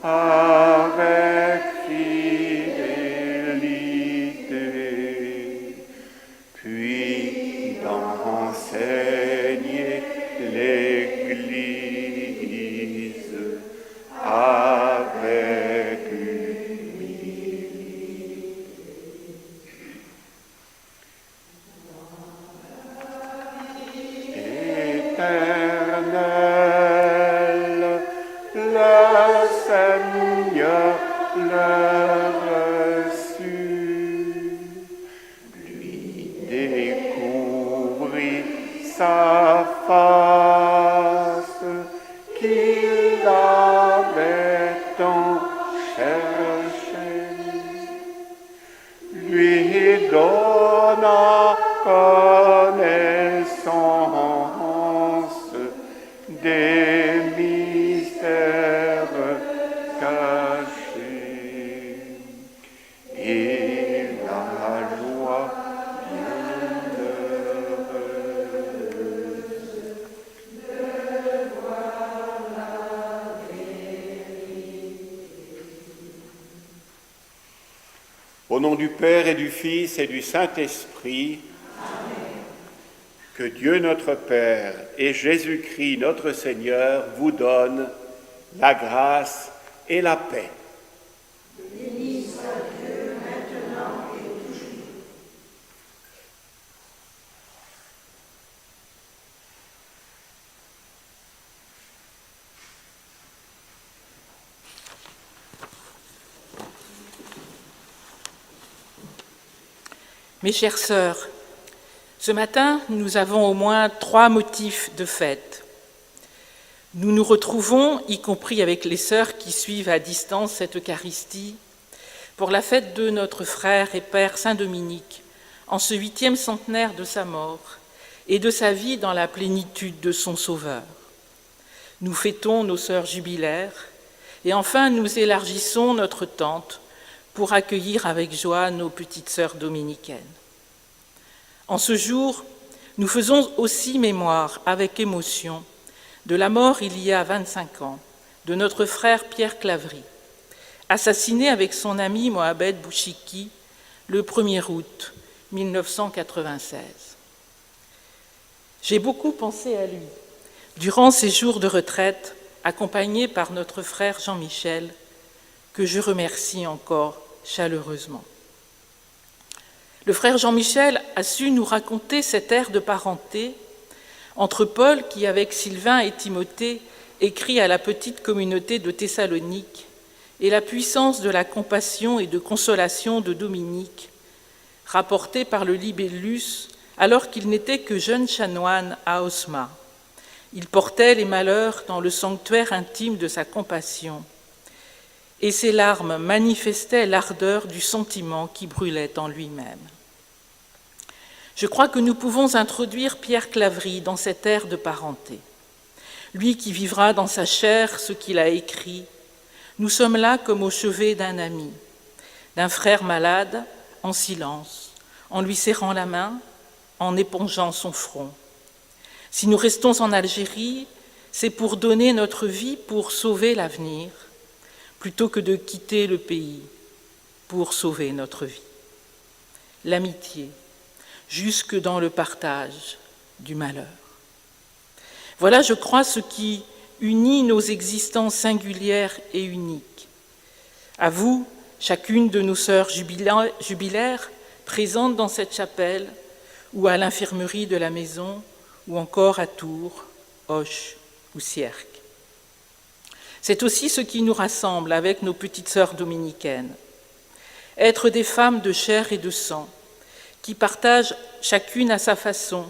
avec fidélité, puis d'enseigner l'Église avec humilité. Éternel, le Seigneur le reçut, lui découvrit sa face qu'il avait tant cherché, lui donna connaissance des mystères cachés et la joie bienheureuse de voir la vérité. Au nom du Père et du Fils et du Saint-Esprit, que Dieu notre Père et Jésus-Christ notre Seigneur vous donnent la grâce et la paix. Béni soit Dieu maintenant et toujours. Mes chères sœurs, ce matin, nous avons au moins 3 motifs de fête. Nous nous retrouvons, y compris avec les sœurs qui suivent à distance cette Eucharistie, pour la fête de notre frère et père Saint Dominique, en ce 8e centenaire de sa mort et de sa vie dans la plénitude de son Sauveur. Nous fêtons nos sœurs jubilaires et enfin nous élargissons notre tente pour accueillir avec joie nos petites sœurs dominicaines. En ce jour, nous faisons aussi mémoire avec émotion de la mort il y a 25 ans de notre frère Pierre Claverie, assassiné avec son ami Mohamed Bouchiki le 1er août 1996. J'ai beaucoup pensé à lui durant ces jours de retraite, accompagné par notre frère Jean-Michel, que je remercie encore chaleureusement. Le frère Jean-Michel a su nous raconter cet air de parenté entre Paul, qui avec Sylvain et Timothée écrit à la petite communauté de Thessalonique, et la puissance de la compassion et de consolation de Dominique, rapportée par le Libellus alors qu'il n'était que jeune chanoine à Osma. Il portait les malheurs dans le sanctuaire intime de sa compassion, et ses larmes manifestaient l'ardeur du sentiment qui brûlait en lui-même. Je crois que nous pouvons introduire Pierre Claverie dans cet air de parenté. Lui qui vivra dans sa chair ce qu'il a écrit, nous sommes là comme au chevet d'un ami, d'un frère malade, en silence, en lui serrant la main, en épongeant son front. Si nous restons en Algérie, c'est pour donner notre vie pour sauver l'avenir, plutôt que de quitter le pays pour sauver notre vie. L'amitié, jusque dans le partage du malheur. Voilà, je crois, ce qui unit nos existences singulières et uniques. À vous, chacune de nos sœurs jubilaires, présentes dans cette chapelle, ou à l'infirmerie de la maison, ou encore à Tours, Auch ou Sierck. C'est aussi ce qui nous rassemble avec nos petites sœurs dominicaines. Être des femmes de chair et de sang, qui partagent chacune à sa façon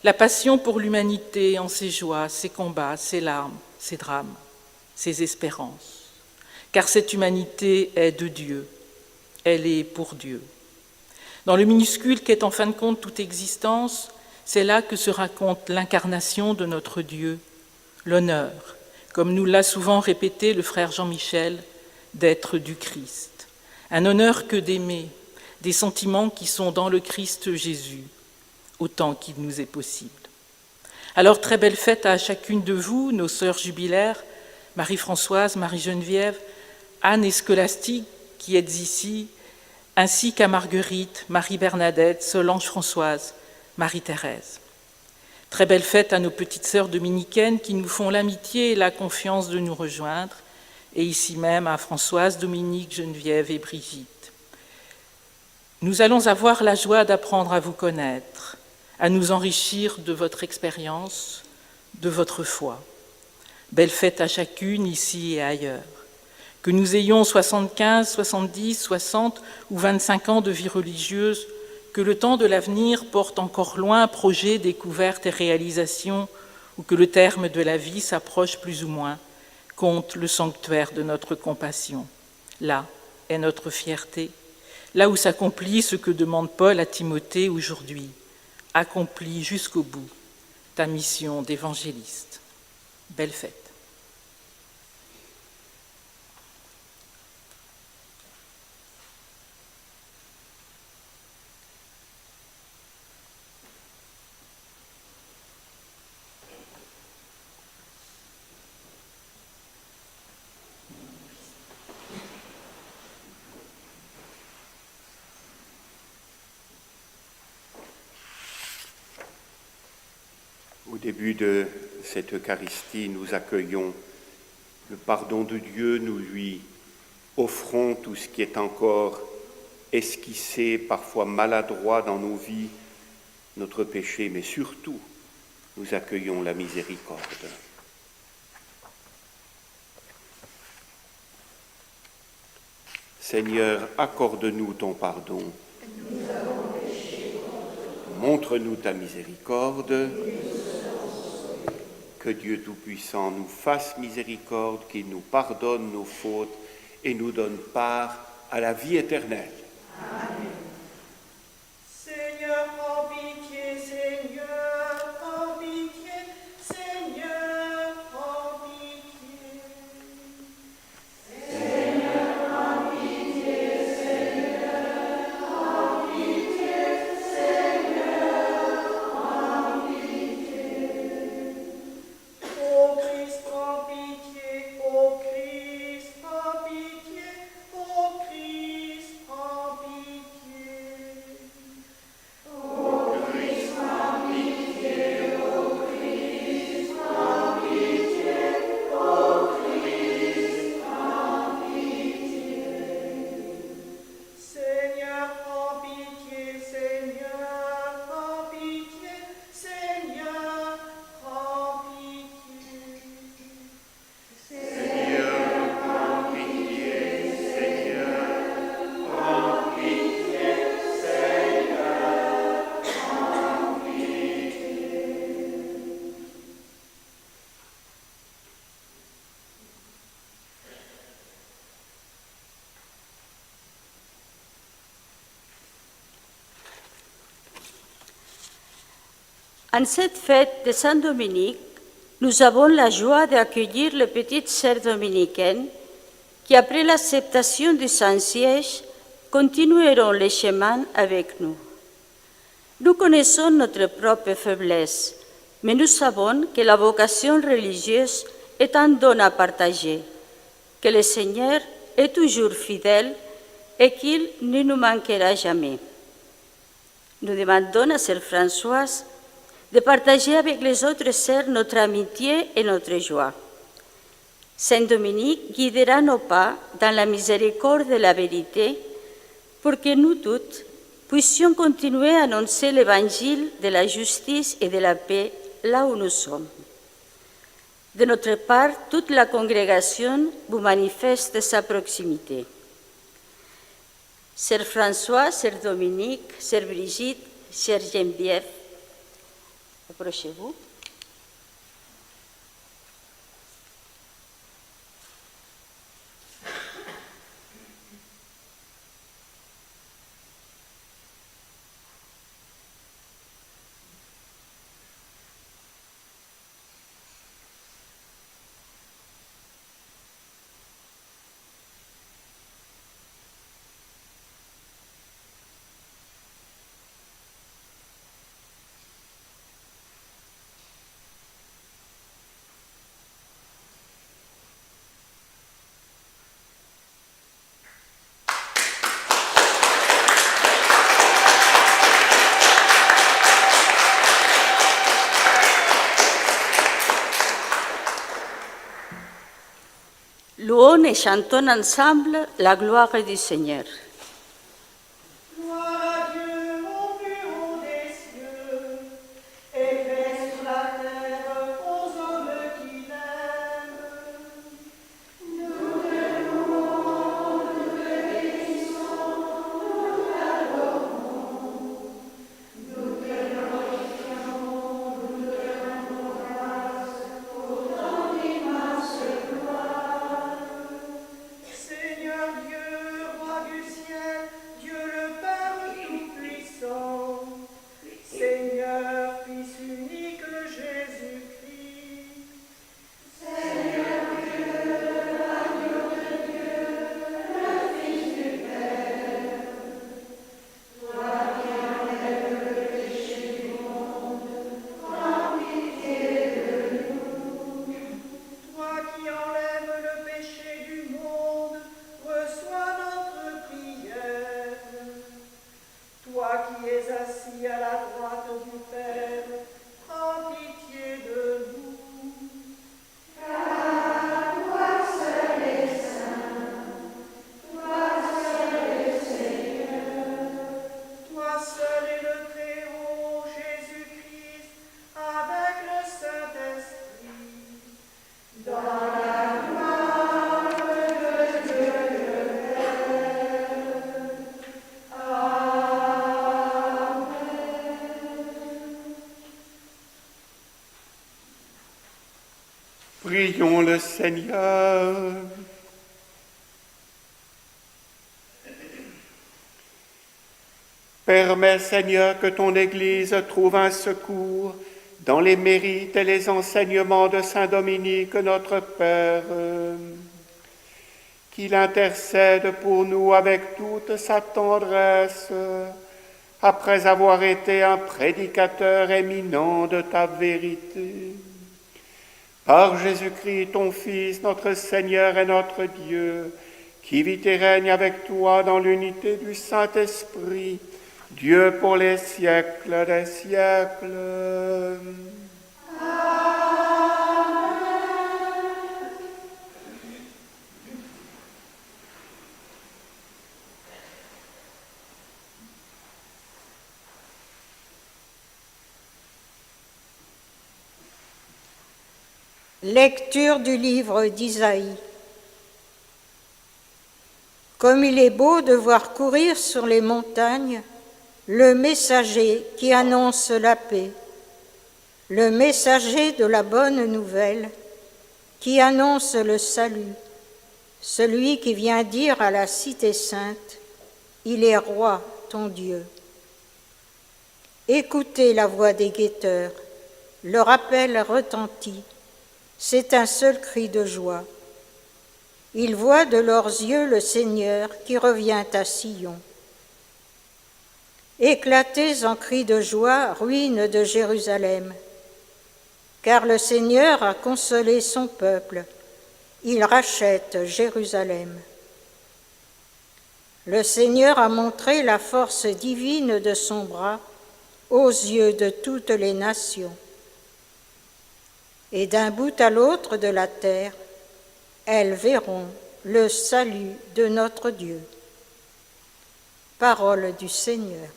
la passion pour l'humanité en ses joies, ses combats, ses larmes, ses drames, ses espérances. Car cette humanité est de Dieu, elle est pour Dieu. Dans le minuscule qu'est en fin de compte toute existence, c'est là que se raconte l'incarnation de notre Dieu, l'honneur, comme nous l'a souvent répété le frère Jean-Michel, d'être du Christ. Un honneur que d'aimer, des sentiments qui sont dans le Christ Jésus, autant qu'il nous est possible. Alors, très belle fête à chacune de vous, nos sœurs jubilaires, Marie-Françoise, Marie-Geneviève, Anne et Scolastique, qui êtes ici, ainsi qu'à Marguerite, Marie-Bernadette, Solange Françoise, Marie-Thérèse. Très belle fête à nos petites sœurs dominicaines qui nous font l'amitié et la confiance de nous rejoindre, et ici même à Françoise, Dominique, Geneviève et Brigitte. Nous allons avoir la joie d'apprendre à vous connaître, à nous enrichir de votre expérience, de votre foi. Belle fête à chacune, ici et ailleurs. Que nous ayons 75, 70, 60 ou 25 ans de vie religieuse, que le temps de l'avenir porte encore loin projets, découvertes et réalisations, ou que le terme de la vie s'approche plus ou moins, compte le sanctuaire de notre compassion. Là est notre fierté, là où s'accomplit ce que demande Paul à Timothée aujourd'hui. Accomplis jusqu'au bout ta mission d'évangéliste. Belle fête. Au début de cette Eucharistie, nous accueillons le pardon de Dieu, nous lui offrons tout ce qui est encore esquissé, parfois maladroit dans nos vies, notre péché, mais surtout, nous accueillons la miséricorde. Seigneur, accorde-nous ton pardon. Montre-nous ta miséricorde. Que Dieu Tout-Puissant nous fasse miséricorde, qu'il nous pardonne nos fautes et nous donne part à la vie éternelle. Amen. Seigneur, prends pitié, Seigneur, prends pitié, Seigneur, prends pitié. Seigneur, prends pitié, Seigneur, prends pitié, Seigneur, prends pitié. Ô Christ, prends pitié, ô Christ, prends pitié, ô Christ, prends pitié. Ô Christ, prends pitié, ô Christ, prends pitié, ô Christ, prends pitié. Seigneur, prends pitié, Seigneur, prends pitié, Seigneur, prends pitié. Seigneur, prends pitié, Seigneur, prends pitié, Seigneur, prends pitié. En cette fête de Saint-Dominique, nous avons la joie d'accueillir les petites sœurs dominicaines qui, après l'acceptation du Saint-Siège, continueront le chemin avec nous. Nous connaissons notre propre faiblesse, mais nous savons que la vocation religieuse est un don à partager, que le Seigneur est toujours fidèle et qu'il ne nous manquera jamais. Nous demandons à Sœur Françoise de partager avec les autres sœurs notre amitié et notre joie. Saint Dominique guidera nos pas dans la miséricorde de la vérité pour que nous toutes puissions continuer à annoncer l'évangile de la justice et de la paix là où nous sommes. De notre part, toute la congrégation vous manifeste sa proximité. Sœur François, Sœur Dominique, Sœur Brigitte, Sœur Geneviève, approchez-vous. Louons et chantons ensemble la gloire du Seigneur. Gloire à Dieu au plus haut des cieux, et paix sur la terre aux hommes qui l'aiment. Nous te louons, nous te bénissons, nous t'adorons, nous te glorifions, nous te rendons grâce pour ton immense gloire. Seigneur Dieu, roi du ciel, Dieu le Père Tout-Puissant, Seigneur, Fils unique Jésus-Christ. Seigneur Dieu, agneau de Dieu, le Fils du Père, toi qui enlèves le péché du monde, prends pitié de nous. Toi qui enlèves le péché du monde, reçois notre prière. Toi qui es assis à la droite du Père, prends pitié de nous. Car toi seul es saint, toi seul es Seigneur, toi seul est le Très-Haut, Jésus-Christ, avec le Saint-Esprit, dans la gloire de Dieu le Père. Amen. Prions le Seigneur. Permets, Seigneur, que ton Église trouve un secours dans les mérites et les enseignements de Saint Dominique, notre Père, qu'il intercède pour nous avec toute sa tendresse, après avoir été un prédicateur éminent de ta vérité. Par Jésus-Christ, ton Fils, notre Seigneur et notre Dieu, qui vit et règne avec toi dans l'unité du Saint-Esprit, Dieu pour les siècles des siècles. Lecture du livre d'Isaïe. Comme il est beau de voir courir sur les montagnes le messager qui annonce la paix, le messager de la bonne nouvelle qui annonce le salut, celui qui vient dire à la cité sainte, « Il est roi, ton Dieu ». Écoutez la voix des guetteurs, leur appel retentit. C'est un seul cri de joie. Ils voient de leurs yeux le Seigneur qui revient à Sion. Éclatez en cris de joie, ruines de Jérusalem, car le Seigneur a consolé son peuple, il rachète Jérusalem. Le Seigneur a montré la force divine de son bras aux yeux de toutes les nations. Et d'un bout à l'autre de la terre, elles verront le salut de notre Dieu. Parole du Seigneur.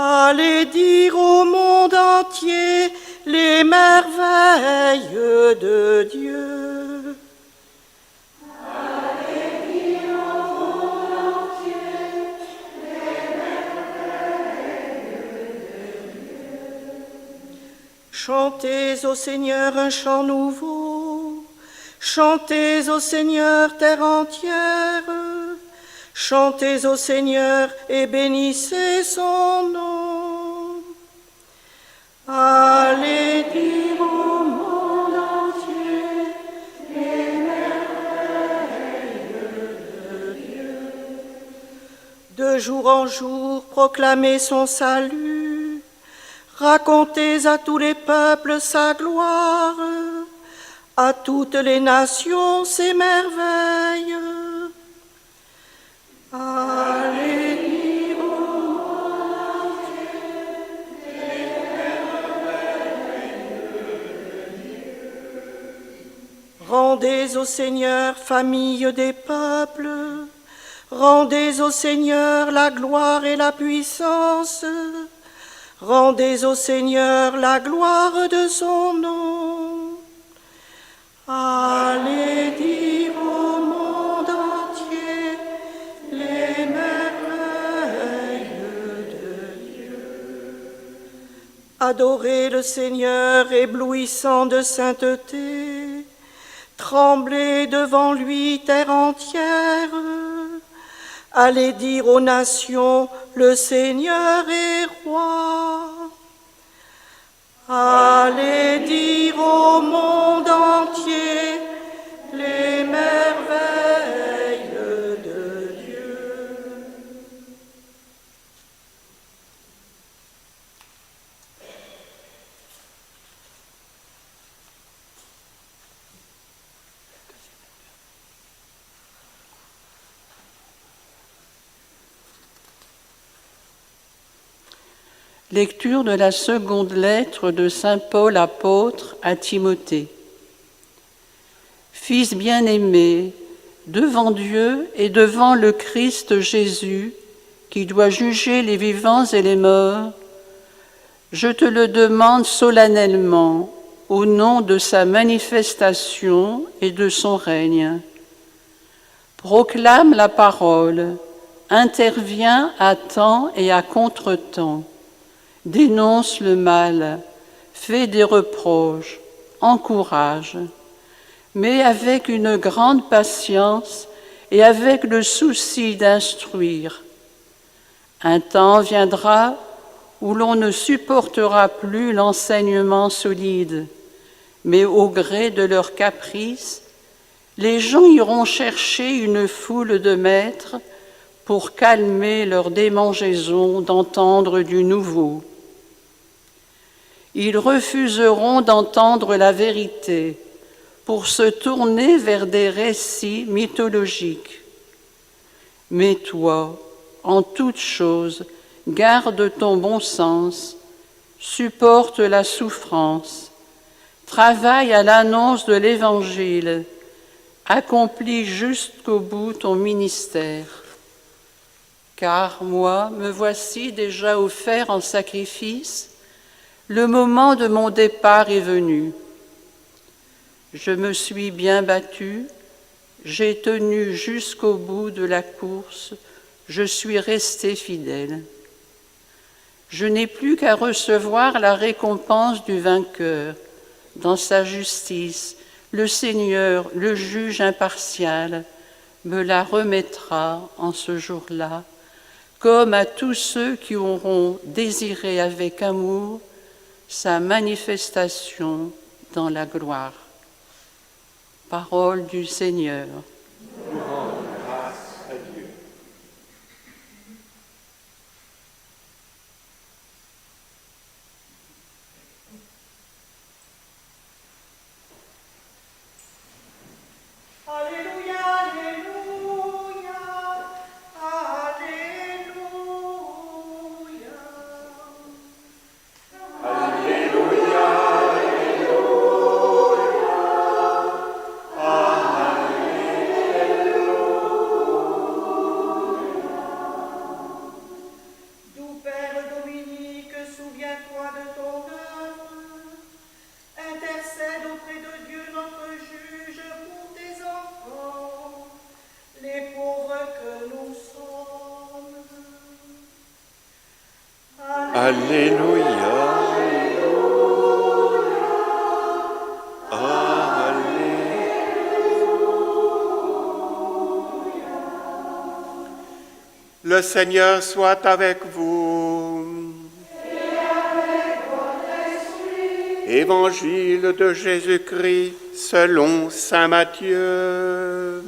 Allez dire au monde entier les merveilles de Dieu. Allez dire au monde entier les merveilles de Dieu. Chantez au Seigneur un chant nouveau, chantez au Seigneur terre entière. Chantez au Seigneur et bénissez son nom. Allez dire au monde entier les merveilles de Dieu. De jour en jour, proclamez son salut. Racontez à tous les peuples sa gloire. à toutes les nations ses merveilles. Allez dire au monde entier les merveilles de Dieu. Rendez au Seigneur, famille des peuples, rendez au Seigneur la gloire et la puissance, rendez au Seigneur la gloire de son nom. Allez dire au monde entier les merveilles de Dieu. Adorez le Seigneur éblouissant de sainteté, tremblez devant lui terre entière. Allez dire aux nations, le Seigneur est roi. Allez dire au monde entier les merveilles de Dieu. Lecture de la seconde lettre de saint Paul apôtre à Timothée. Fils bien-aimé, devant Dieu et devant le Christ Jésus, qui doit juger les vivants et les morts, je te le demande solennellement, au nom de sa manifestation et de son règne. Proclame la parole, interviens à temps et à contre-temps. Dénonce le mal, fais des reproches, encourage, mais avec une grande patience et avec le souci d'instruire. Un temps viendra où l'on ne supportera plus l'enseignement solide, mais au gré de leurs caprices, les gens iront chercher une foule de maîtres pour calmer leur démangeaison d'entendre du nouveau. Ils refuseront d'entendre la vérité pour se tourner vers des récits mythologiques. Mais toi, en toute chose, garde ton bon sens, supporte la souffrance, travaille à l'annonce de l'Évangile, accomplis jusqu'au bout ton ministère. Car moi, me voici déjà offert en sacrifice, le moment de mon départ est venu. Je me suis bien battu, j'ai tenu jusqu'au bout de la course, je suis resté fidèle. Je n'ai plus qu'à recevoir la récompense du vainqueur. Dans sa justice, le Seigneur, le juge impartial, me la remettra en ce jour-là, comme à tous ceux qui auront désiré avec amour sa manifestation dans la gloire. Parole du Seigneur. Grâce à Dieu. Alléluia, Alléluia, Alléluia. Doux Père Dominique, souviens-toi de ton œuvre. Intercède auprès de Dieu notre juge pour tes enfants, les pauvres que nous sommes. Alléluia. Le Seigneur soit avec vous. Et avec votre esprit. Évangile de Jésus-Christ selon saint Matthieu.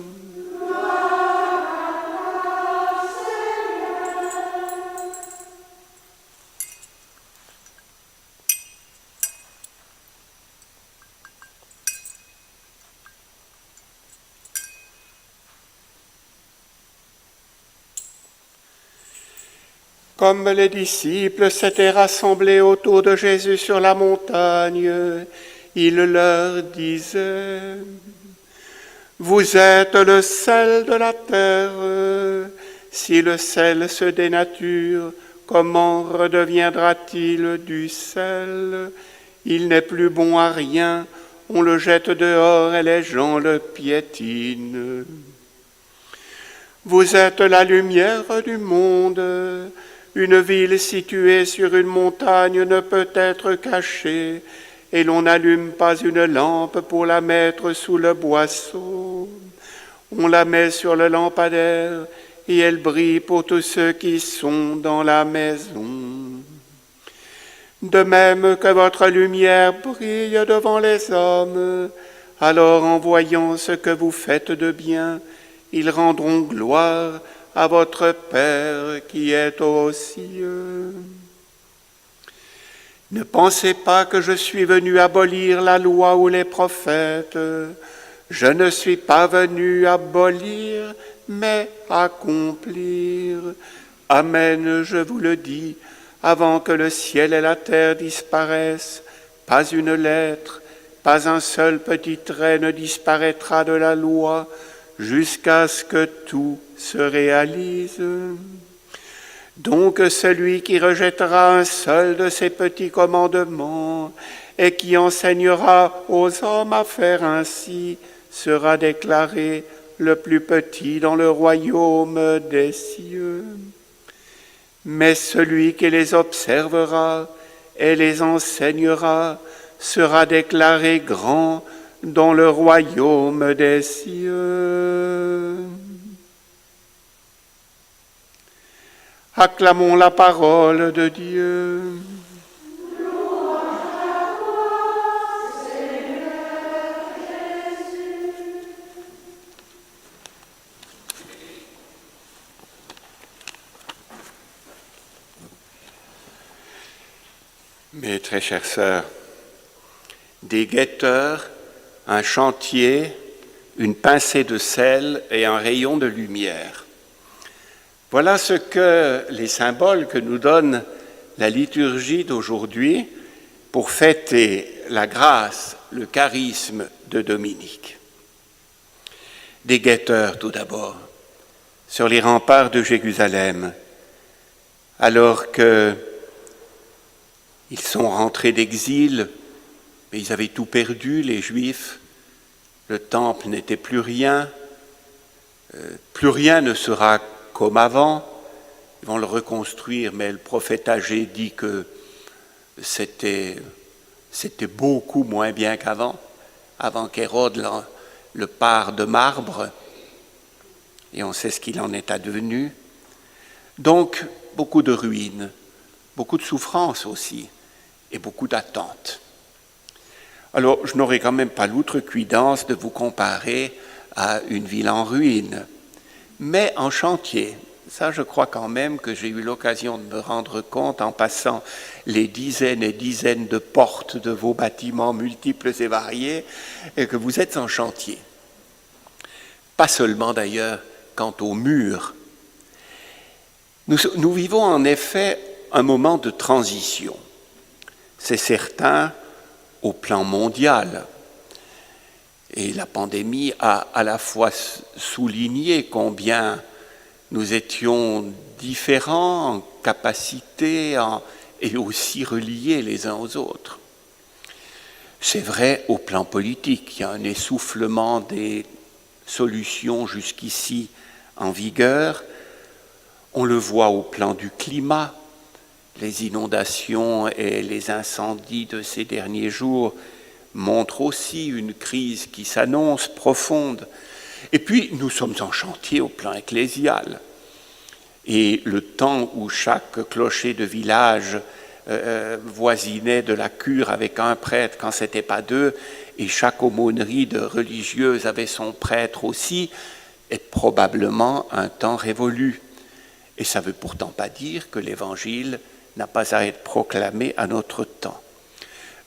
Comme les disciples s'étaient rassemblés autour de Jésus sur la montagne, il leur disait: Vous êtes le sel de la terre. Si le sel se dénature, comment redeviendra-t-il du sel? Il n'est plus bon à rien, on le jette dehors et les gens le piétinent. Vous êtes la lumière du monde. Une ville située sur une montagne ne peut être cachée, et l'on n'allume pas une lampe pour la mettre sous le boisseau. On la met sur le lampadaire, et elle brille pour tous ceux qui sont dans la maison. De même que votre lumière brille devant les hommes, alors en voyant ce que vous faites de bien, ils rendront gloire à votre Père qui est aux cieux. Ne pensez pas que je suis venu abolir la loi ou les prophètes. Je ne suis pas venu abolir, mais accomplir. Amen, je vous le dis, avant que le ciel et la terre disparaissent, pas une lettre, pas un seul petit trait ne disparaîtra de la loi, jusqu'à ce que tout se réalise. Donc celui qui rejettera un seul de ces petits commandements et qui enseignera aux hommes à faire ainsi sera déclaré le plus petit dans le royaume des cieux. Mais celui qui les observera et les enseignera sera déclaré grand dans le royaume des cieux. Acclamons la parole de Dieu. Mes très chères sœurs, des guetteurs, un chantier, une pincée de sel et un rayon de lumière. Voilà ce que les symboles que nous donne la liturgie d'aujourd'hui pour fêter la grâce, le charisme de Dominique. Des guetteurs tout d'abord, sur les remparts de Jérusalem, alors qu'ils sont rentrés d'exil, mais ils avaient tout perdu, les Juifs. Le temple n'était plus rien ne sera comme avant. Ils vont le reconstruire, mais le prophète Agé dit que c'était beaucoup moins bien qu'avant, avant qu'Hérode le pare de marbre, et on sait ce qu'il en est advenu. Donc, beaucoup de ruines, beaucoup de souffrances aussi, et beaucoup d'attentes. Alors, je n'aurai quand même pas l'outrecuidance de vous comparer à une ville en ruine, mais en chantier. Ça, je crois quand même que j'ai eu l'occasion de me rendre compte en passant les dizaines et dizaines de portes de vos bâtiments multiples et variés, et que vous êtes en chantier. Pas seulement d'ailleurs quant aux murs. Nous vivons en effet un moment de transition. C'est certain au plan mondial. Et la pandémie a à la fois souligné combien nous étions différents en capacité et aussi reliés les uns aux autres. C'est vrai au plan politique, il y a un essoufflement des solutions jusqu'ici en vigueur. On le voit au plan du climat. Les inondations et les incendies de ces derniers jours montrent aussi une crise qui s'annonce profonde. Et puis, nous sommes en chantier au plan ecclésial. Et le temps où chaque clocher de village voisinait de la cure avec un prêtre quand ce n'était pas deux, et chaque aumônerie de religieuse avait son prêtre aussi, est probablement un temps révolu. Et ça ne veut pourtant pas dire que l'Évangile n'a pas à être proclamé à notre temps.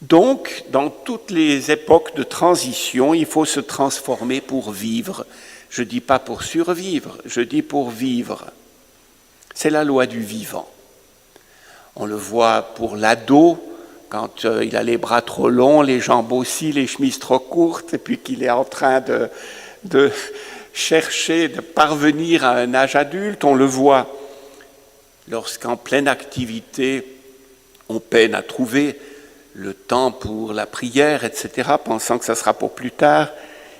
Donc, dans toutes les époques de transition, il faut se transformer pour vivre. Je ne dis pas pour survivre, je dis pour vivre. C'est la loi du vivant. On le voit pour l'ado, quand il a les bras trop longs, les jambes aussi, les chemises trop courtes, et puis qu'il est en train de chercher, de parvenir à un âge adulte. On le voit lorsqu'en pleine activité, on peine à trouver le temps pour la prière, etc., pensant que ça sera pour plus tard.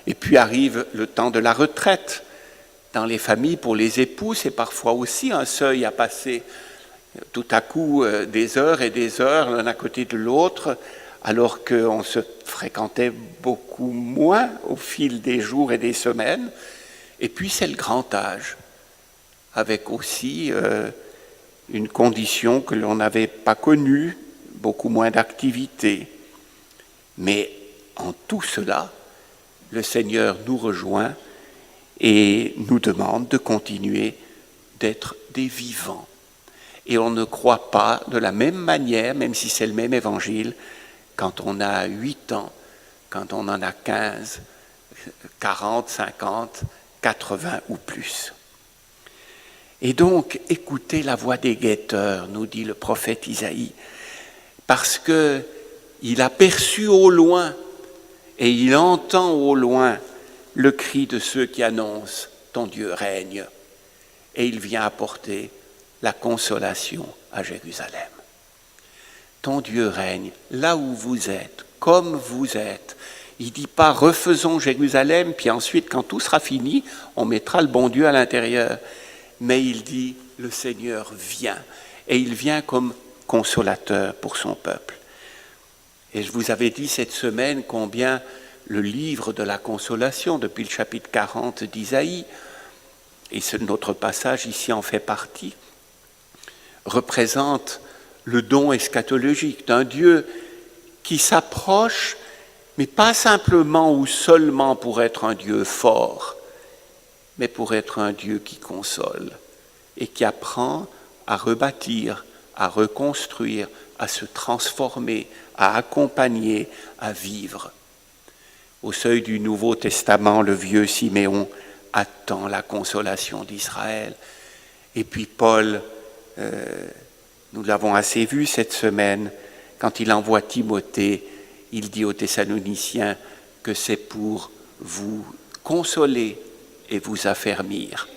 Et puis arrive le temps de la retraite. Dans les familles, pour les époux, c'est parfois aussi un seuil à passer. Tout à coup, des heures et des heures, l'un à côté de l'autre, alors qu'on se fréquentait beaucoup moins au fil des jours et des semaines. Et puis c'est le grand âge, avec aussi une condition que l'on n'avait pas connue, beaucoup moins d'activité. Mais en tout cela, le Seigneur nous rejoint et nous demande de continuer d'être des vivants. Et on ne croit pas de la même manière, même si c'est le même évangile, quand on a 8 ans, quand on en a 15, 40, 50, 80 ou plus. Et donc, écoutez la voix des guetteurs, nous dit le prophète Isaïe, parce qu'il a perçu au loin et il entend au loin le cri de ceux qui annoncent « Ton Dieu règne » et il vient apporter la consolation à Jérusalem. Ton Dieu règne là où vous êtes, comme vous êtes. Il ne dit pas « refaisons Jérusalem, puis ensuite, quand tout sera fini, on mettra le bon Dieu à l'intérieur ». Mais il dit « le Seigneur vient » et il vient comme consolateur pour son peuple. Et je vous avais dit cette semaine combien le livre de la consolation, depuis le chapitre 40 d'Isaïe, et notre passage ici en fait partie, représente le don eschatologique d'un Dieu qui s'approche, mais pas simplement ou seulement pour être un Dieu fort, mais pour être un Dieu qui console et qui apprend à rebâtir, à reconstruire, à se transformer, à accompagner, à vivre. Au seuil du Nouveau Testament, le vieux Siméon attend la consolation d'Israël. Et puis Paul, nous l'avons assez vu cette semaine, quand il envoie Timothée, il dit aux Thessaloniciens que c'est pour vous consoler et vous affermir,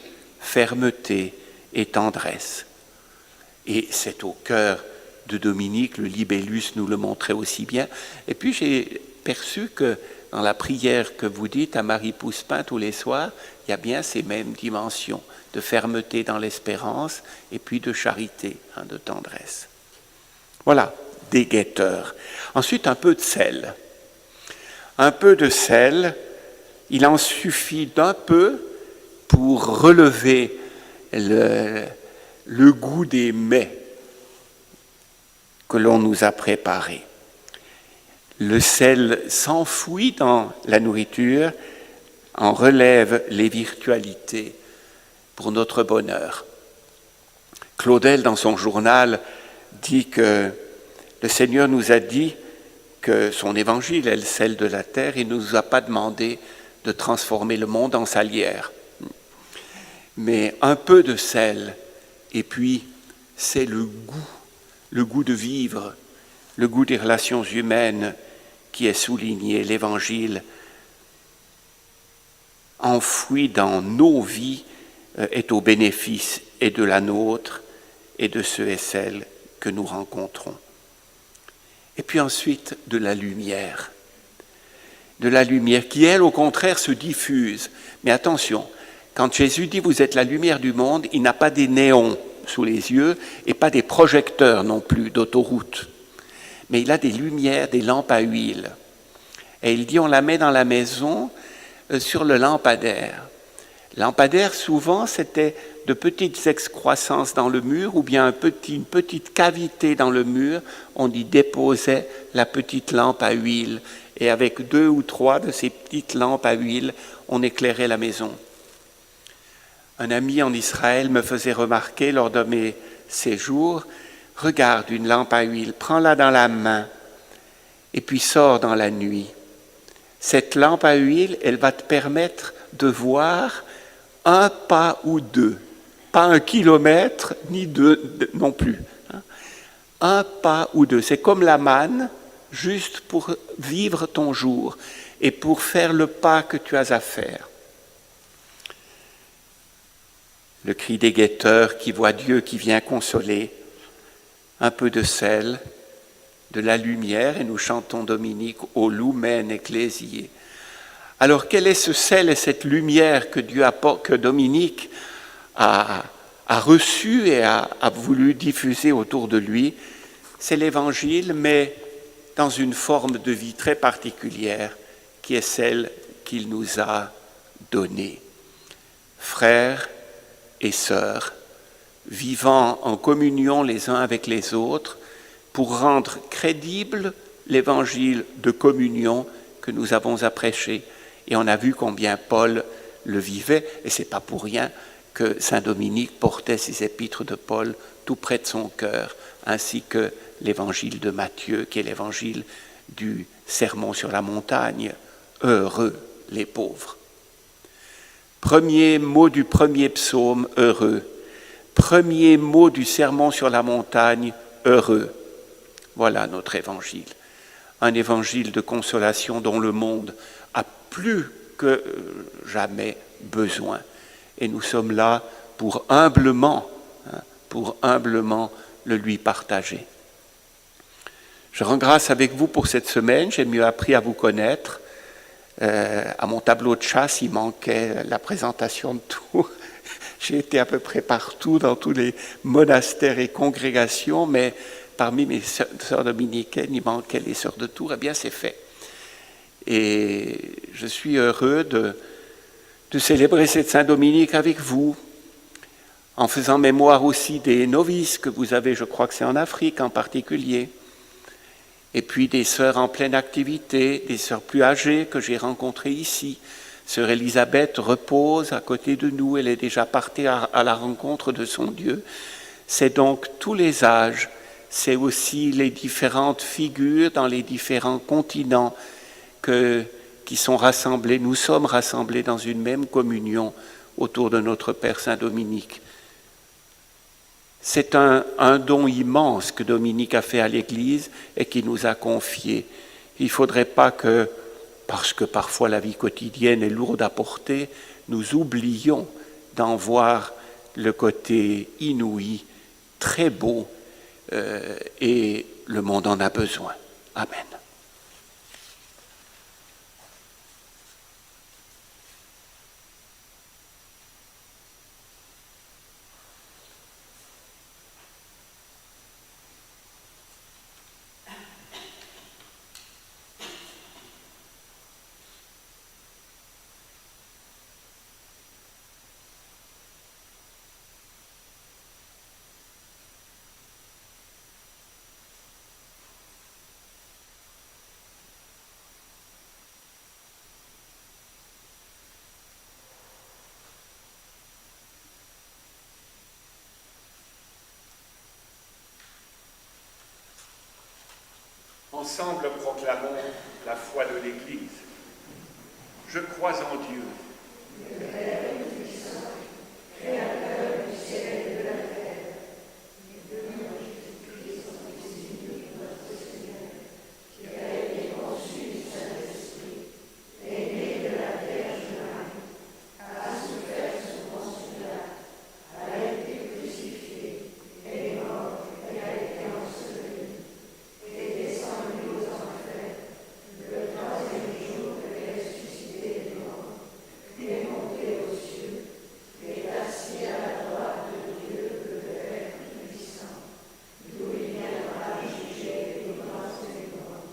fermeté et tendresse. Et c'est au cœur de Dominique, le libellus nous le montrait aussi bien. Et puis j'ai perçu que dans la prière que vous dites à Marie Pouspin tous les soirs, il y a bien ces mêmes dimensions de fermeté dans l'espérance et puis de charité, de tendresse. Voilà, des guetteurs. Ensuite, un peu de sel. Un peu de sel, il en suffit d'un peu pour relever le goût des mets que l'on nous a préparés. Le sel s'enfouit dans la nourriture, en relève les virtualités pour notre bonheur. Claudel, dans son journal, dit que le Seigneur nous a dit que son évangile est le sel de la terre et ne nous a pas demandé de transformer le monde en salière. Mais un peu de sel, et puis c'est le goût de vivre, le goût des relations humaines qui est souligné. L'évangile enfoui dans nos vies est au bénéfice et de la nôtre et de ceux et celles que nous rencontrons. Et puis ensuite de la lumière qui, elle, au contraire, se diffuse. Mais attention, quand Jésus dit « vous êtes la lumière du monde », il n'a pas des néons sous les yeux et pas des projecteurs non plus d'autoroute. Mais il a des lumières, des lampes à huile. Et il dit on la met dans la maison sur le lampadaire. Lampadaire, souvent, c'était de petites excroissances dans le mur ou bien une petite cavité dans le mur. On y déposait la petite lampe à huile. Et avec 2 ou 3 de ces petites lampes à huile, on éclairait la maison. Un ami en Israël me faisait remarquer lors de mes séjours, regarde une lampe à huile, prends-la dans la main et puis sors dans la nuit. Cette lampe à huile, elle va te permettre de voir un pas ou 2, pas 1 kilomètre, ni 2 non plus. Un pas ou deux. C'est comme la manne, juste pour vivre ton jour et pour faire le pas que tu as à faire. Le cri des guetteurs qui voient Dieu qui vient consoler, un peu de sel, de la lumière, et nous chantons Dominique au Lumen Ecclesiae. Alors quel est ce sel et cette lumière que Dieu apporte, que Dominique a reçu et a voulu diffuser autour de lui? C'est l'Évangile, mais dans une forme de vie très particulière, qui est celle qu'il nous a donnée. Frères et sœurs, vivant en communion les uns avec les autres, pour rendre crédible l'Évangile de communion que nous avons à prêcher. Et on a vu combien Paul le vivait, et ce n'est pas pour rien que saint Dominique portait ces épîtres de Paul tout près de son cœur, ainsi que l'évangile de Matthieu, qui est l'évangile du Sermon sur la montagne. Heureux les pauvres. Premier mot du premier psaume, heureux. Premier mot du Sermon sur la montagne, heureux. Voilà notre évangile. Un évangile de consolation dont le monde a plus que jamais besoin. Et nous sommes là pour humblement le lui partager. Je rends grâce avec vous pour cette semaine. J'ai mieux appris à vous connaître. À mon tableau de chasse, il manquait la présentation de Tours. J'ai été à peu près partout, dans tous les monastères et congrégations, mais parmi mes sœurs dominicaines, il manquait les sœurs de Tours. Eh bien, c'est fait. Et je suis heureux de célébrer cette Saint-Dominique avec vous, en faisant mémoire aussi des novices que vous avez, je crois que c'est en Afrique en particulier, et puis des sœurs en pleine activité, des sœurs plus âgées que j'ai rencontrées ici. Sœur Élisabeth repose à côté de nous, elle est déjà partie à la rencontre de son Dieu. C'est donc tous les âges, c'est aussi les différentes figures dans les différents continents qui sont rassemblés. Nous sommes rassemblés dans une même communion autour de notre Père Saint-Dominique. C'est un don immense que Dominique a fait à l'Église et qui nous a confié. Il ne faudrait pas que, parce que parfois la vie quotidienne est lourde à porter, nous oublions d'en voir le côté inouï, très beau, et le monde en a besoin. Amen. Ensemble, proclamons la foi de l'Église. Je crois en Dieu, le Père Tout-Puissant, Créateur du ciel et de la terre, et de Jésus-Christ, son Fils unique, notre Seigneur, qui a été conçu du Saint-Esprit, est né de la Vierge Marie, a souffert sous Ponce Pilate, a été crucifié, est mort et a été enseveli, est descendu aux enfers, le troisième jour est ressuscité des morts, est monté aux cieux, est assis à la droite de Dieu, le Père Tout-Puissant, d'où il viendra juger les vivants et les morts.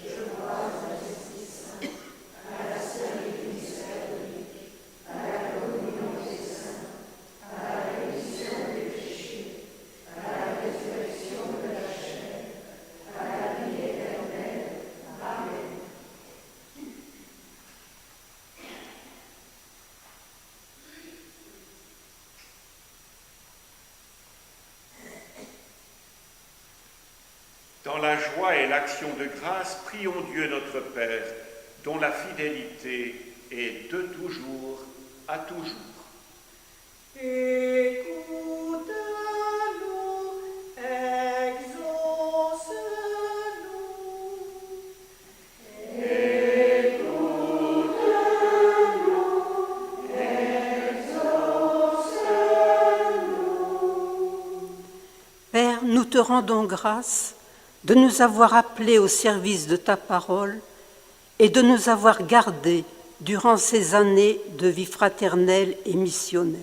Je crois à l'Esprit Saint, à la Sainte Église catholique, à la communion des saints, à la rémission des péchés, à la résurrection de la chair, à la vie éternelle. Amen. Dans la joie et l'action de grâce, prions Dieu notre Père, dont la fidélité est de toujours à toujours. Écoute-nous, rendons grâce de nous avoir appelés au service de ta parole et de nous avoir gardés durant ces années de vie fraternelle et missionnaire.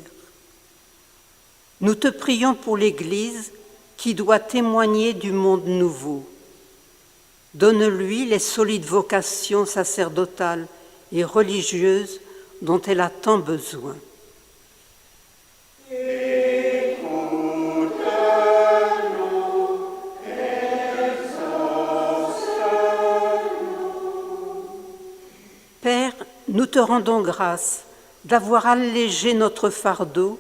Nous te prions pour l'Église qui doit témoigner du monde nouveau. Donne-lui les solides vocations sacerdotales et religieuses dont elle a tant besoin. Père, nous te rendons grâce d'avoir allégé notre fardeau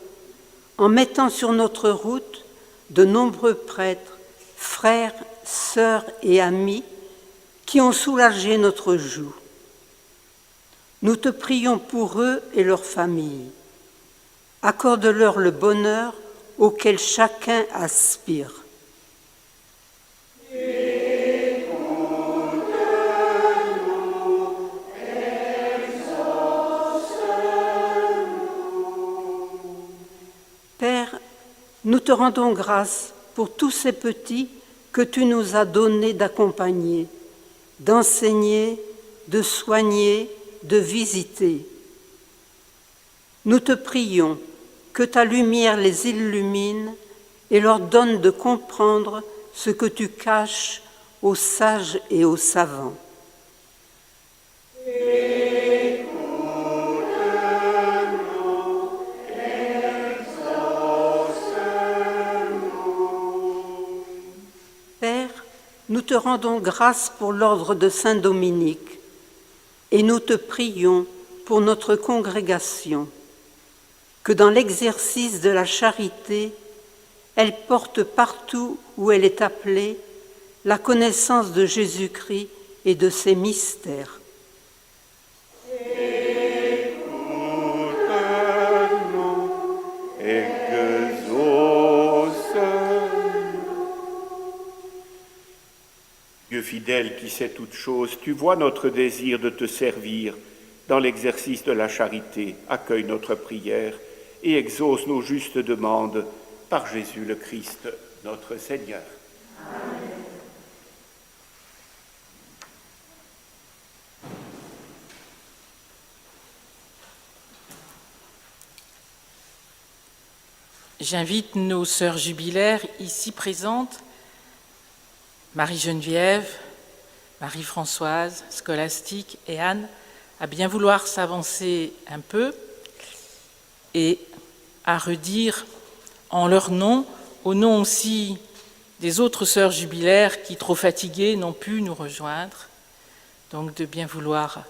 en mettant sur notre route de nombreux prêtres, frères, sœurs et amis qui ont soulagé notre joug. Nous te prions pour eux et leurs familles. Accorde-leur le bonheur auquel chacun aspire. Père, nous te rendons grâce pour tous ces petits que tu nous as donnés d'accompagner, d'enseigner, de soigner, de visiter. Nous te prions que ta lumière les illumine et leur donne de comprendre ce que tu caches aux sages et aux savants. Père, nous te rendons grâce pour l'ordre de Saint-Dominique et nous te prions pour notre congrégation, que dans l'exercice de la charité, elle porte partout où elle est appelée la connaissance de Jésus-Christ et de ses mystères. Dieu fidèle qui sait toutes choses, tu vois notre désir de te servir dans l'exercice de la charité. Accueille notre prière et exauce nos justes demandes par Jésus le Christ, notre Seigneur. Amen. J'invite nos sœurs jubilaires ici présentes, Marie-Geneviève, Marie-Françoise, Scolastique et Anne, à bien vouloir s'avancer un peu et à redire en leur nom, au nom aussi des autres sœurs jubilaires qui, trop fatiguées, n'ont pu nous rejoindre, donc de bien vouloir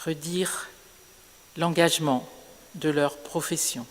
redire l'engagement de leur profession.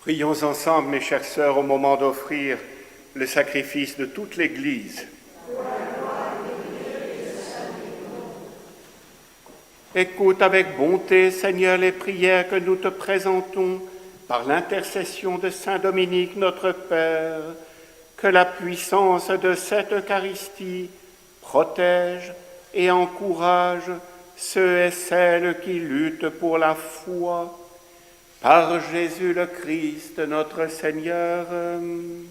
Prions ensemble, mes chères sœurs, au moment d'offrir le sacrifice de toute l'Église. Écoute avec bonté, Seigneur, les prières que nous te présentons par l'intercession de Saint Dominique, notre Père. Que la puissance de cette Eucharistie protège et encourage ceux et celles qui luttent pour la foi. Par Jésus le Christ, notre Seigneur. Amen.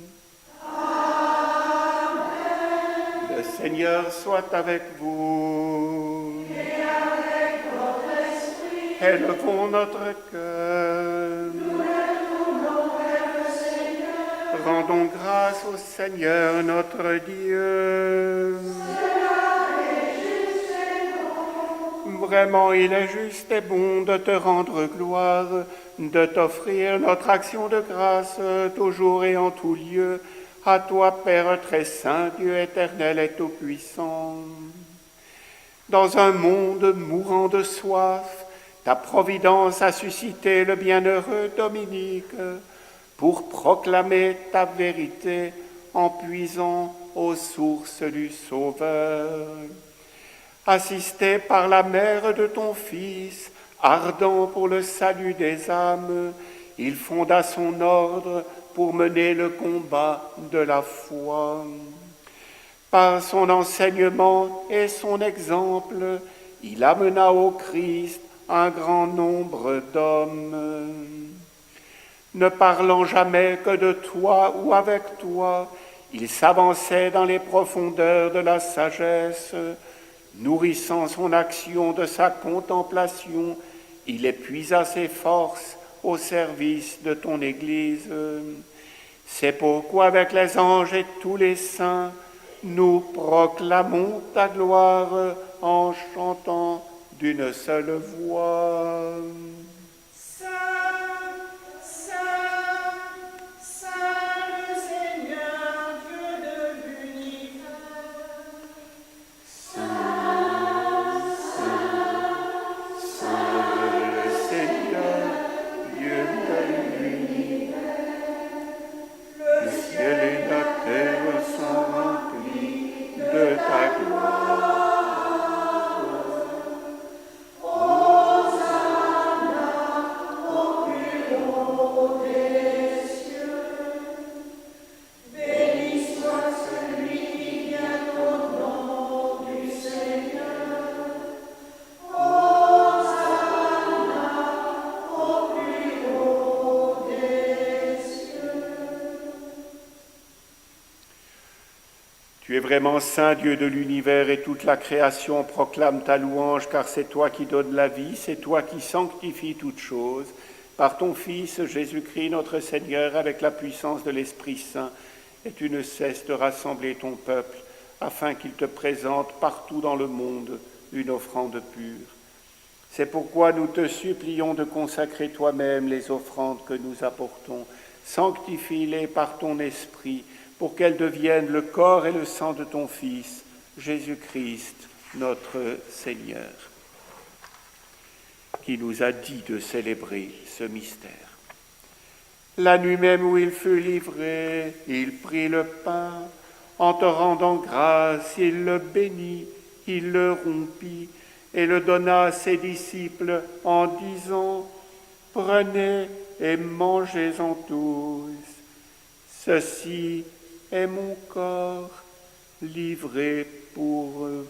Le Seigneur soit avec vous. Et avec votre esprit. Élevons notre cœur. Nous l'élevons vers le Seigneur. Rendons grâce au Seigneur notre Dieu. Vraiment, il est juste et bon de te rendre gloire, de t'offrir notre action de grâce toujours et en tout lieu, à toi, Père très saint, Dieu éternel et tout-puissant. Dans un monde mourant de soif, ta providence a suscité le bienheureux Dominique pour proclamer ta vérité en puisant aux sources du Sauveur. Assisté par la mère de ton Fils, ardent pour le salut des âmes, il fonda son ordre pour mener le combat de la foi. Par son enseignement et son exemple, il amena au Christ un grand nombre d'hommes. Ne parlant jamais que de toi ou avec toi, il s'avançait dans les profondeurs de la sagesse. Nourrissant son action de sa contemplation, il épuisa ses forces au service de ton Église. C'est pourquoi avec les anges et tous les saints, nous proclamons ta gloire en chantant d'une seule voix. Tu es vraiment saint, Dieu de l'univers, et toute la création proclame ta louange, car c'est toi qui donnes la vie, c'est toi qui sanctifies toutes choses, par ton Fils Jésus-Christ, notre Seigneur, avec la puissance de l'Esprit Saint, et tu ne cesses de rassembler ton peuple, afin qu'il te présente partout dans le monde une offrande pure. C'est pourquoi nous te supplions de consacrer toi-même les offrandes que nous apportons. Sanctifie-les par ton Esprit, pour qu'elles deviennent le corps et le sang de ton Fils, Jésus-Christ, notre Seigneur, qui nous a dit de célébrer ce mystère. La nuit même où il fut livré, il prit le pain, en te rendant grâce, il le bénit, il le rompit et le donna à ses disciples en disant « Prenez et mangez-en tous, ceci est mon corps livré pour vous. »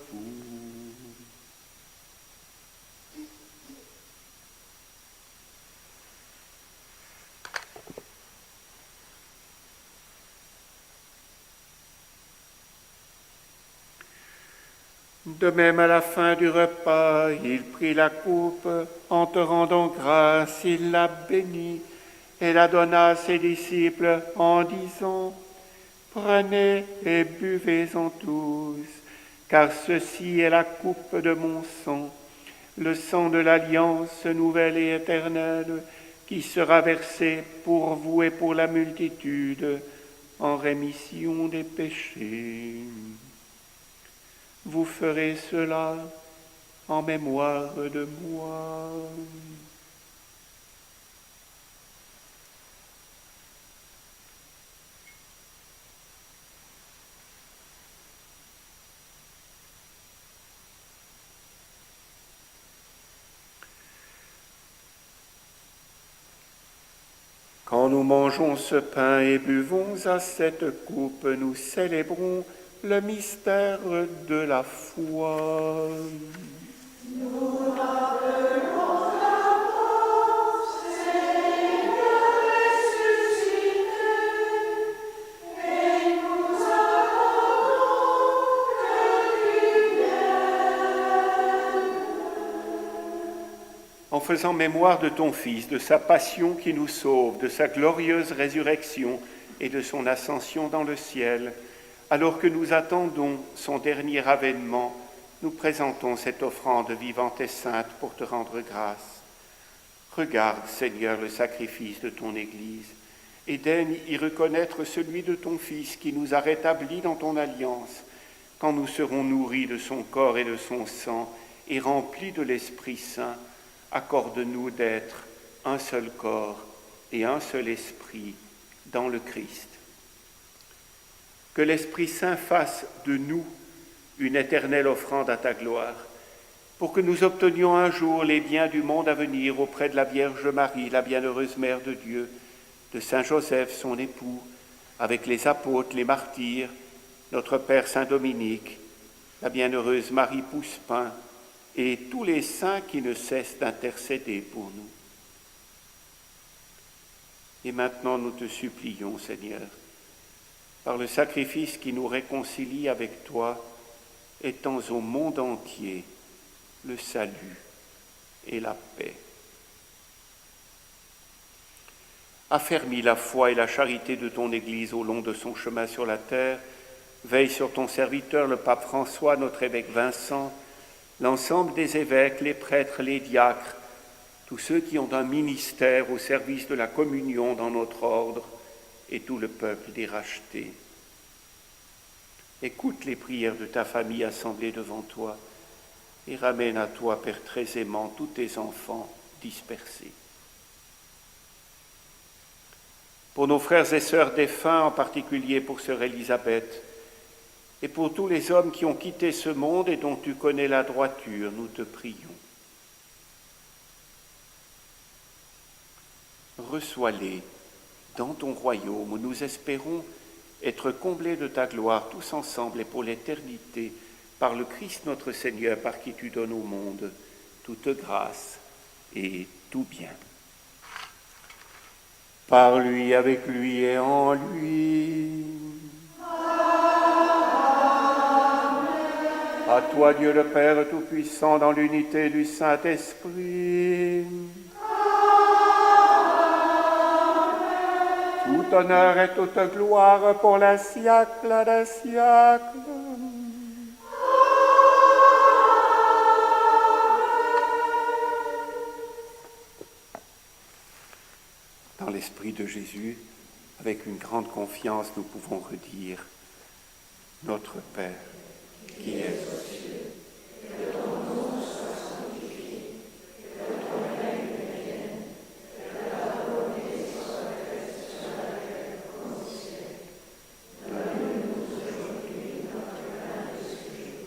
De même, à la fin du repas, il prit la coupe, en te rendant grâce, il la bénit et la donna à ses disciples en disant « Prenez et buvez-en tous, car ceci est la coupe de mon sang, le sang de l'alliance nouvelle et éternelle, qui sera versé pour vous et pour la multitude en rémission des péchés. Vous ferez cela en mémoire de moi. » Quand nous mangeons ce pain et buvons à cette coupe, nous célébrons le mystère de la foi. En faisant mémoire de ton Fils, de sa passion qui nous sauve, de sa glorieuse résurrection et de son ascension dans le ciel, alors que nous attendons son dernier avènement, nous présentons cette offrande vivante et sainte pour te rendre grâce. Regarde, Seigneur, le sacrifice de ton Église et daigne y reconnaître celui de ton Fils qui nous a rétablis dans ton alliance, quand nous serons nourris de son corps et de son sang et remplis de l'Esprit Saint. Accorde-nous d'être un seul corps et un seul esprit dans le Christ. Que l'Esprit Saint fasse de nous une éternelle offrande à ta gloire, pour que nous obtenions un jour les biens du monde à venir auprès de la Vierge Marie, la bienheureuse Mère de Dieu, de Saint Joseph, son époux, avec les apôtres, les martyrs, notre Père Saint Dominique, la bienheureuse Marie Pouspin, et tous les saints qui ne cessent d'intercéder pour nous. Et maintenant, nous te supplions, Seigneur, par le sacrifice qui nous réconcilie avec toi, étends au monde entier le salut et la paix. Affermis la foi et la charité de ton Église au long de son chemin sur la terre. Veille sur ton serviteur, le pape François, notre évêque Vincent, l'ensemble des évêques, les prêtres, les diacres, tous ceux qui ont un ministère au service de la communion dans notre ordre et tout le peuple des rachetés. Écoute les prières de ta famille assemblée devant toi et ramène à toi, Père très aimant, tous tes enfants dispersés. Pour nos frères et sœurs défunts, en particulier pour sœur Élisabeth, et pour tous les hommes qui ont quitté ce monde et dont tu connais la droiture, nous te prions. Reçois-les dans ton royaume où nous espérons être comblés de ta gloire tous ensemble et pour l'éternité, par le Christ notre Seigneur, par qui tu donnes au monde toute grâce et tout bien. Par lui, avec lui et en lui. À toi, Dieu le Père Tout-Puissant, dans l'unité du Saint-Esprit. Tout honneur et toute gloire pour les siècles des siècles. Dans l'Esprit de Jésus, avec une grande confiance, nous pouvons redire « Notre Père, qui est aux cieux, que ton nom soit sanctifié, que ton règne vienne, que ta volonté soit faite sur la terre comme au ciel. Donne-nous aujourd'hui notre pain de ce jour.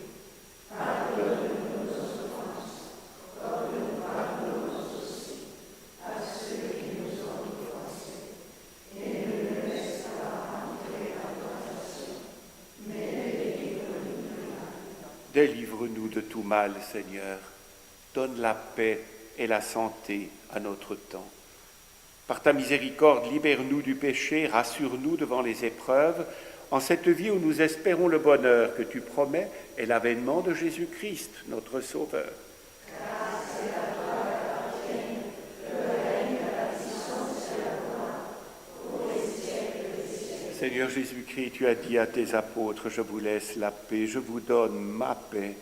Pardonne-nous nos offenses, comme nous pardonnons aussi à ceux qui nous ont offensés. Et ne nous laisse pas entrer en tentation, mais délivre-nous du mal. Délivre-nous de tout mal, Seigneur. Donne la paix et la santé à notre temps. Par ta miséricorde, libère-nous du péché, rassure-nous devant les épreuves, en cette vie où nous espérons le bonheur que tu promets et l'avènement de Jésus-Christ, notre Sauveur. Grâce et la gloire appartiennent, le règne, la puissance et la gloire, pour les siècles des siècles. Seigneur Jésus-Christ, tu as dit à tes apôtres, je vous laisse la paix, je vous donne ma paix.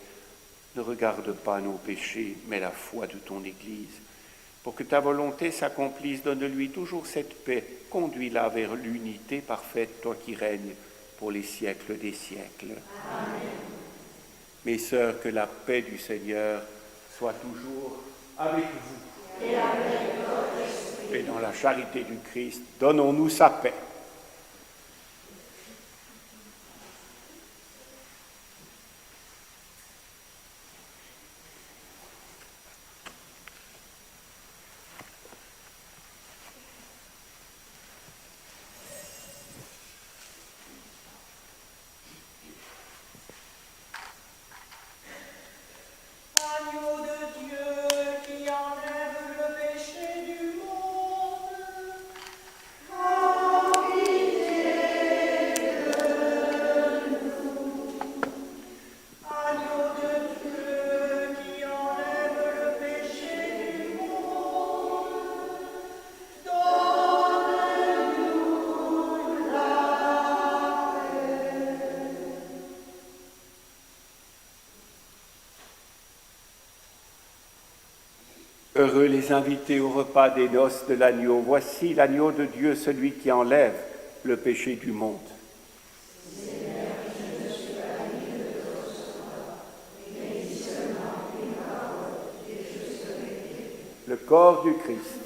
Ne regarde pas nos péchés, mais la foi de ton Église. Pour que ta volonté s'accomplisse, donne-lui toujours cette paix. Conduis-la vers l'unité parfaite, toi qui règnes pour les siècles des siècles. Amen. Mes sœurs, que la paix du Seigneur soit toujours avec vous. Et avec votre esprit. Et dans la charité du Christ, donnons-nous sa paix. Heureux les invités au repas des noces de l'agneau. Voici l'agneau de Dieu, celui qui enlève le péché du monde. Le corps du Christ.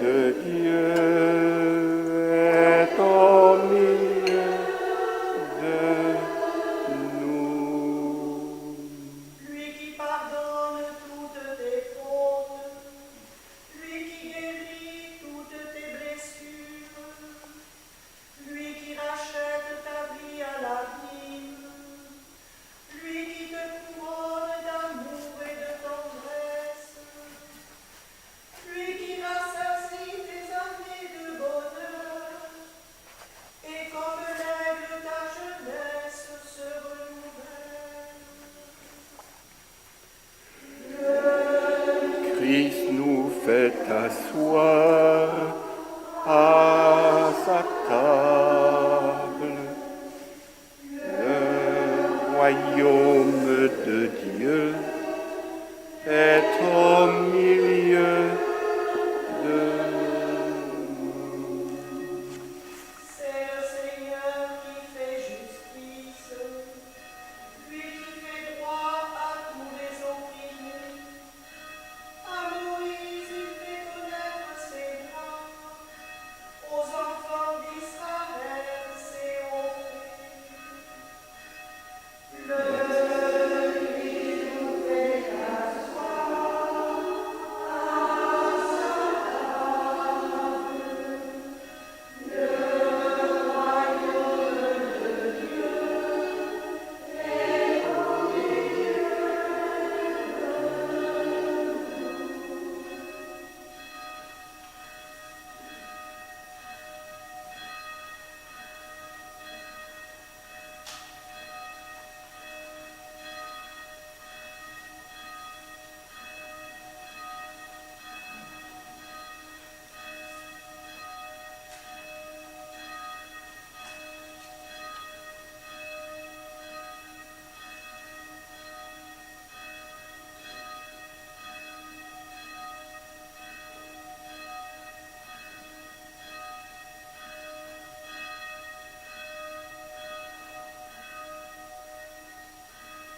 de Dieu est au milieu de nous. Lui qui pardonne toutes tes fautes, lui qui guérit toutes tes blessures, lui qui rachète ta vie à l'abîme, lui qui te couronne d'amour et de tendresse, lui qui rassasie tes années de bonheur, et comme l'aigle ta jeunesse se renouvelle. Christ nous fait asseoir à sa table. Le royaume de Dieu est au milieu de nous. C'est le Seigneur qui fait justice, lui qui fait droit à tous les opprimés. À Moïse il fait connaître ses droits, aux enfants d'Israël ses honneurs.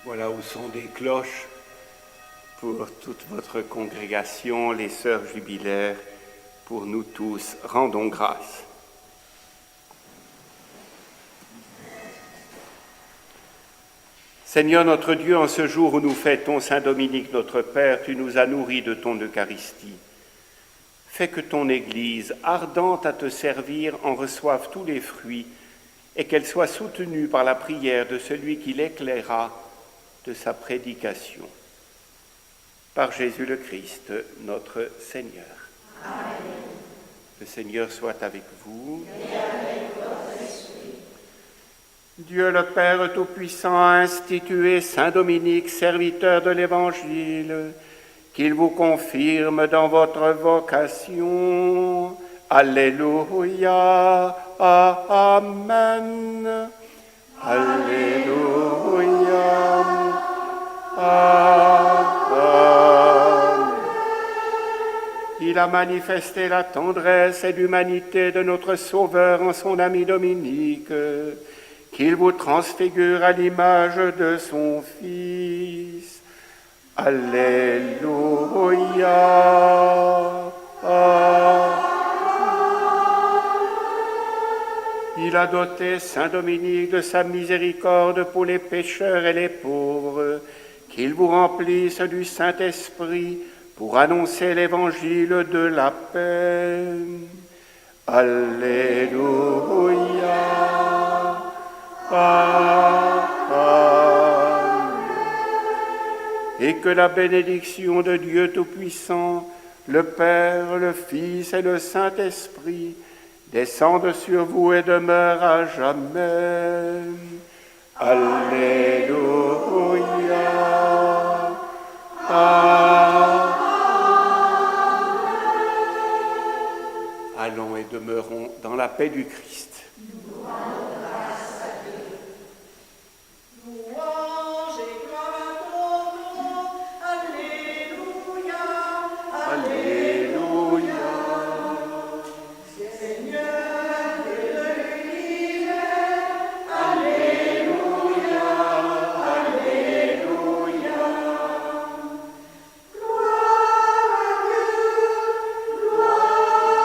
Voilà où sont des cloches pour toute votre congrégation, les sœurs jubilaires, pour nous tous. Rendons grâce. Seigneur notre Dieu, en ce jour où nous fêtons Saint Dominique notre Père, tu nous as nourris de ton Eucharistie. Fais que ton Église, ardente à te servir, en reçoive tous les fruits et qu'elle soit soutenue par la prière de celui qui l'éclaira de sa prédication. Par Jésus le Christ, notre Seigneur. Amen. Le Seigneur soit avec vous. Et avec votre esprit. Dieu le Père Tout-Puissant a institué Saint Dominique, serviteur de l'Évangile, qu'il vous confirme dans votre vocation. Alléluia. Amen. Alléluia. Amen. Il a manifesté la tendresse et l'humanité de notre Sauveur en son ami Dominique, qu'il vous transfigure à l'image de son Fils. Alléluia. Amen. Il a doté Saint Dominique de sa miséricorde pour les pécheurs et les pauvres, qu'il vous remplisse du Saint-Esprit pour annoncer l'évangile de la paix. Alléluia. Amen. Et que la bénédiction de Dieu Tout-Puissant, le Père, le Fils et le Saint-Esprit descendent sur vous et demeurent à jamais. Alléluia. Amen. Allons et demeurons dans la paix du Christ. Louange et gloire à ton nom. Alléluia. Alléluia. Seigneur, Dieu de l'univers. Alléluia. Alléluia. Gloire à Dieu. Gloire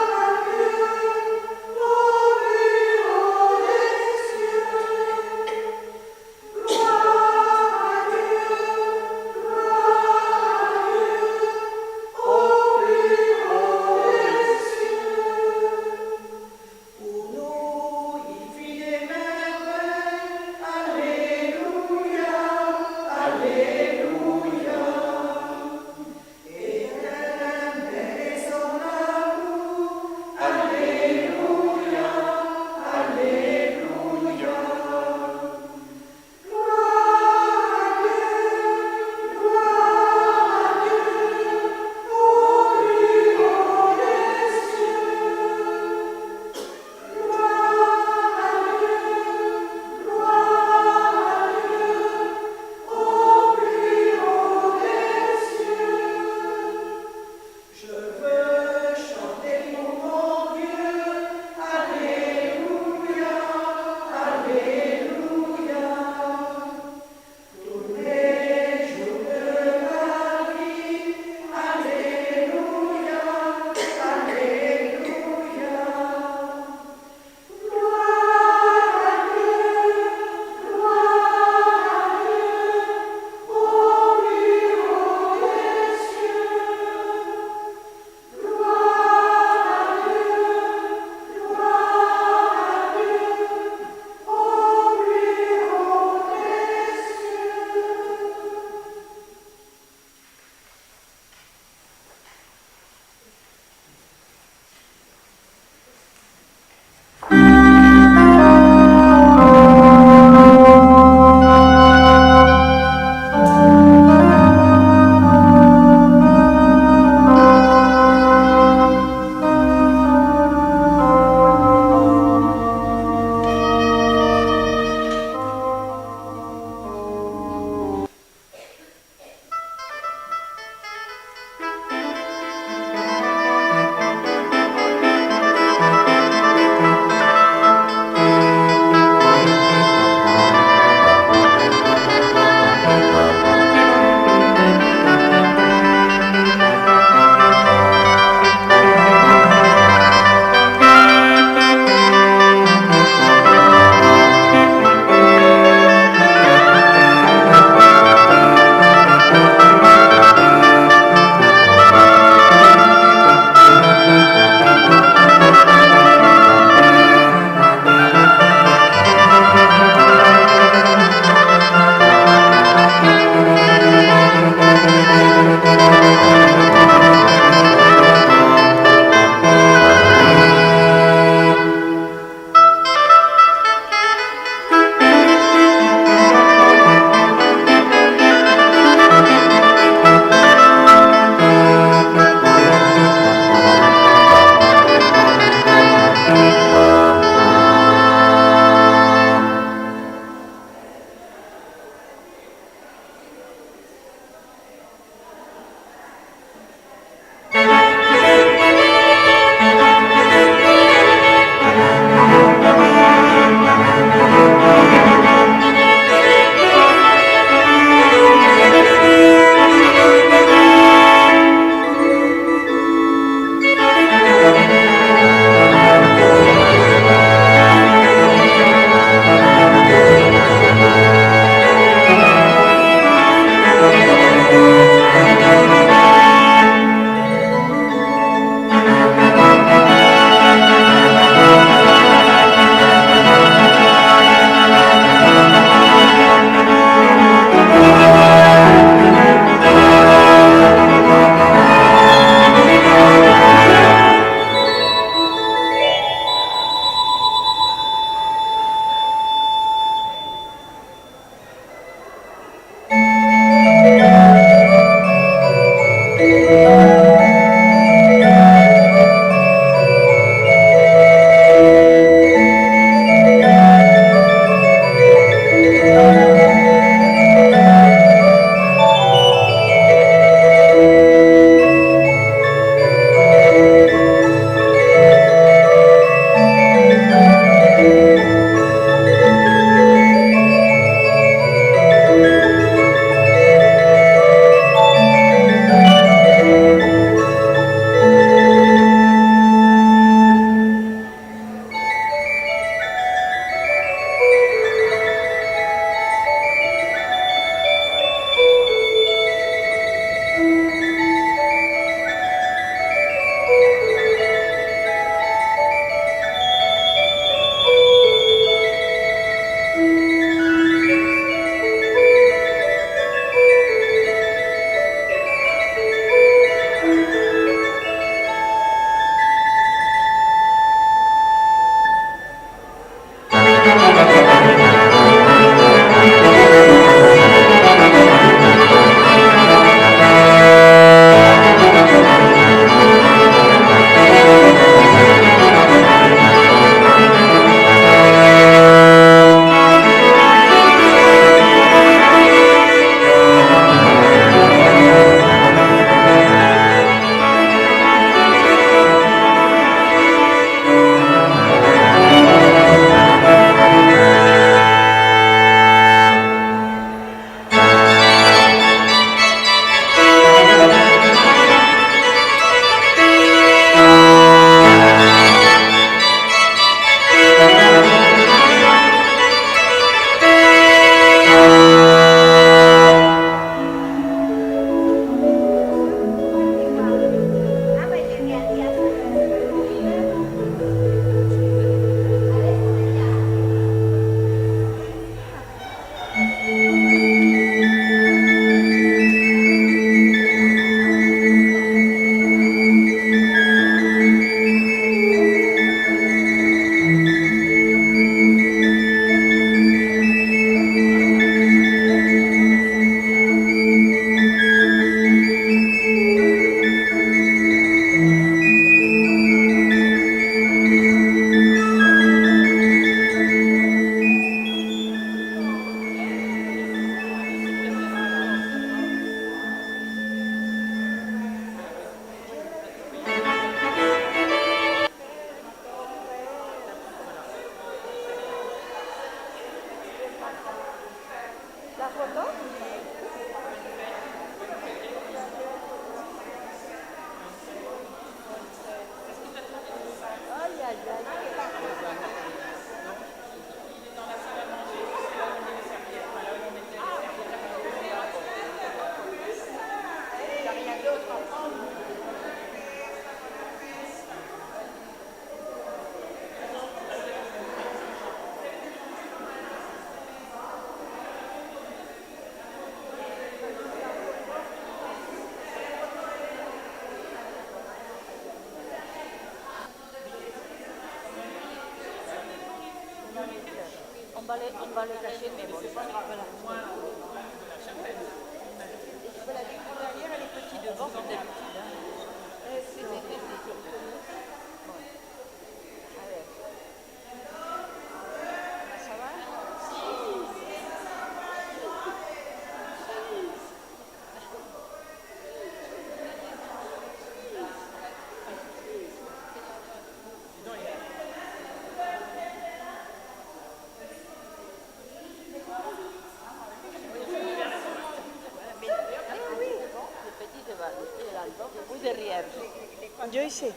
Yo hice.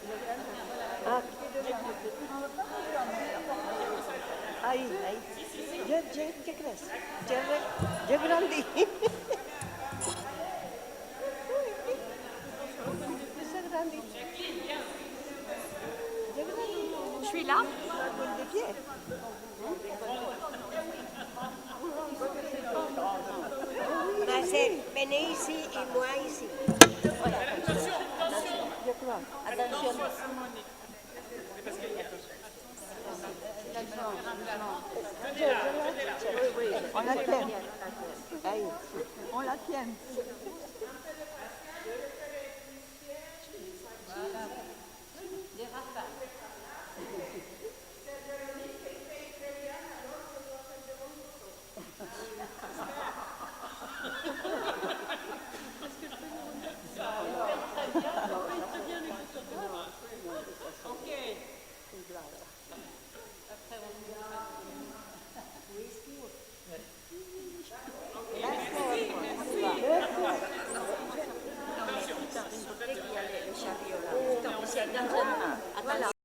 Ah. Ahí. ¿Qué crees? Ya grande. Es grande. Je suis là. De pied. Venez ici et moi ici. Voilà. Je crois. Attention. On la tient. Ahí. On la tient.